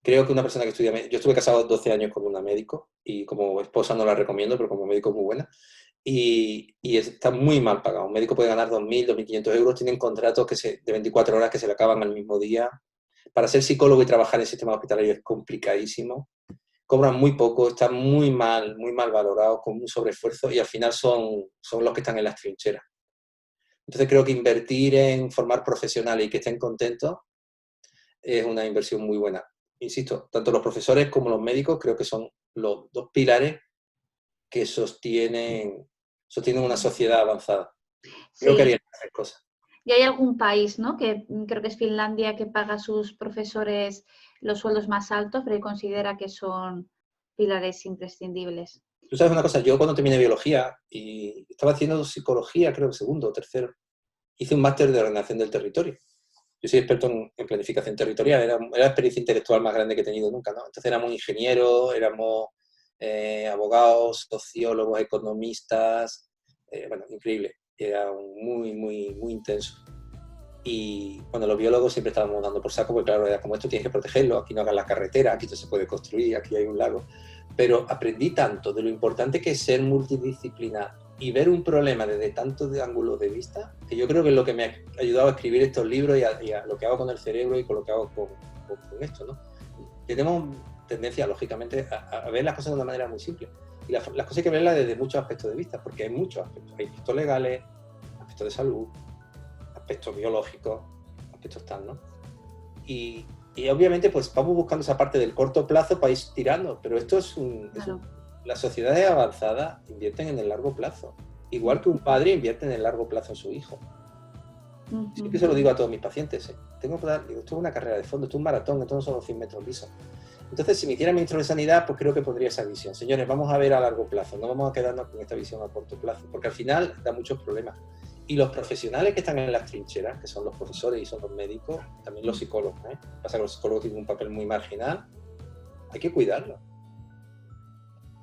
Creo que una persona que estudia... Yo estuve casado 12 años con una médico y como esposa no la recomiendo, pero como médico es muy buena. Y está muy mal pagado. Un médico puede ganar 2.000, 2.500 euros, tienen contratos de 24 horas que se le acaban al mismo día. Para ser psicólogo y trabajar en el sistema hospitalario es complicadísimo. Cobran muy poco, están muy mal valorados, con un sobreesfuerzo y al final son los que están en las trincheras. Entonces creo que invertir en formar profesionales y que estén contentos es una inversión muy buena. Insisto, tanto los profesores como los médicos creo que son los 2 pilares que sostienen una sociedad avanzada. Creo que harían esas cosas. Y hay algún país, ¿no? Que creo que es Finlandia, que paga a sus profesores los sueldos más altos, pero considera que son pilares imprescindibles. Tú sabes una cosa, yo cuando terminé biología y estaba haciendo psicología, creo que segundo o tercero, hice un máster de ordenación del territorio. Yo soy experto en planificación territorial, era la experiencia intelectual más grande que he tenido nunca, ¿no? Entonces éramos ingenieros, éramos abogados, sociólogos, economistas, bueno, increíble, era muy intenso. Y bueno, los biólogos siempre estábamos dando por saco, porque claro, era como esto tienes que protegerlo, aquí no hagas la carretera, aquí esto se puede construir, aquí hay un lago. Pero aprendí tanto de lo importante que es ser multidisciplinar y ver un problema desde tantos ángulos de vista, que yo creo que es lo que me ha ayudado a escribir estos libros y a lo que hago con el cerebro y con lo que hago con esto, ¿no? Tenemos tendencia, lógicamente, a ver las cosas de una manera muy simple. Y las cosas hay que verlas desde muchos aspectos de vista, porque hay muchos aspectos. Hay aspectos legales, aspectos de salud, aspectos biológicos, aspectos tal, ¿no? Y obviamente pues vamos buscando esa parte del corto plazo para ir tirando, pero esto Claro. Las sociedades avanzadas invierten en el largo plazo, igual que un padre invierte en el largo plazo en su hijo. Siempre se lo digo a todos mis pacientes, tengo que dar, digo, esto es una carrera de fondo, esto es un maratón, esto no son los 100 metros lisos. Entonces, si me hiciera ministro de Sanidad, pues creo que pondría esa visión. Señores, vamos a ver a largo plazo, no vamos a quedarnos con esta visión a corto plazo, porque al final da muchos problemas. Y los profesionales que están en las trincheras, que son los profesores y son los médicos, también los psicólogos, pasa que los psicólogos tienen un papel muy marginal, hay que cuidarlo.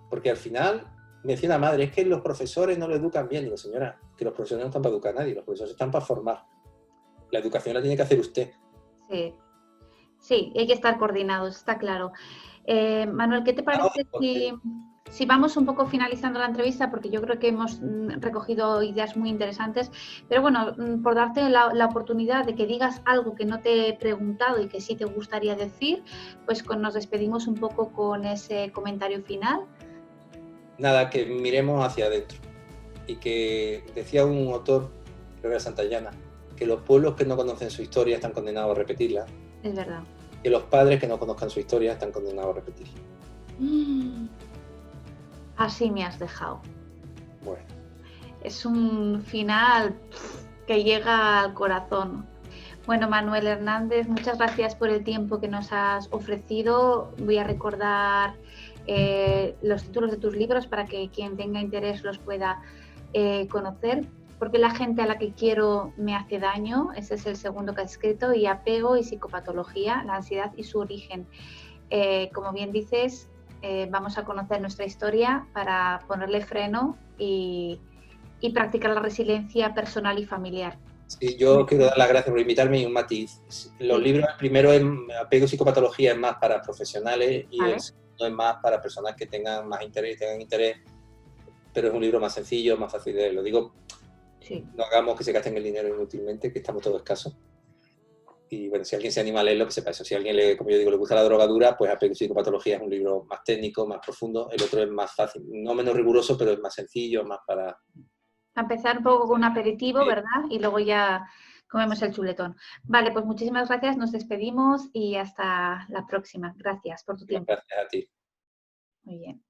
Porque al final, me decía la madre, es que los profesores no lo educan bien. Digo, señora, que los profesores no están para educar a nadie, los profesores están para formar. La educación la tiene que hacer usted. Sí, hay que estar coordinados, está claro. Manuel, ¿qué te parece si vamos un poco finalizando la entrevista? Porque yo creo que hemos recogido ideas muy interesantes, pero bueno, por darte la oportunidad de que digas algo que no te he preguntado y que sí te gustaría decir, pues nos despedimos un poco con ese comentario final. Nada, que miremos hacia adentro. Y que decía un autor, creo que era Santayana, que los pueblos que no conocen su historia están condenados a repetirla. Es verdad. Que los padres que no conozcan su historia están condenados a repetirla. Así me has dejado. Bueno. Es un final que llega al corazón. Bueno, Manuel Hernández, muchas gracias por el tiempo que nos has ofrecido. Voy a recordar los títulos de tus libros para que quien tenga interés los pueda conocer. ¿Por qué la gente a la que quiero me hace daño? Ese es el segundo que has escrito. Y apego y psicopatología, la ansiedad y su origen. Como bien dices, vamos a conocer nuestra historia para ponerle freno y practicar la resiliencia personal y familiar. Sí, yo quiero dar las gracias por invitarme y un matiz. Los Sí. libros, el primero es apego y psicopatología, es más para profesionales y Vale. el segundo es más para personas que tengan más interés, pero es un libro más sencillo, más fácil de leer. Lo digo, Sí. no hagamos que se gasten el dinero inútilmente, que estamos todos escasos. Y bueno, si alguien se anima a leerlo, que sepa eso. Si a alguien, como yo digo, le gusta la drogadura, pues apego y psicopatología es un libro más técnico, más profundo. El otro es más fácil, no menos riguroso, pero es más sencillo, más para... A empezar un poco con un aperitivo, ¿verdad? Y luego ya comemos el chuletón. Vale, pues muchísimas gracias, nos despedimos y hasta la próxima. Gracias por tu tiempo. Gracias a ti. Muy bien.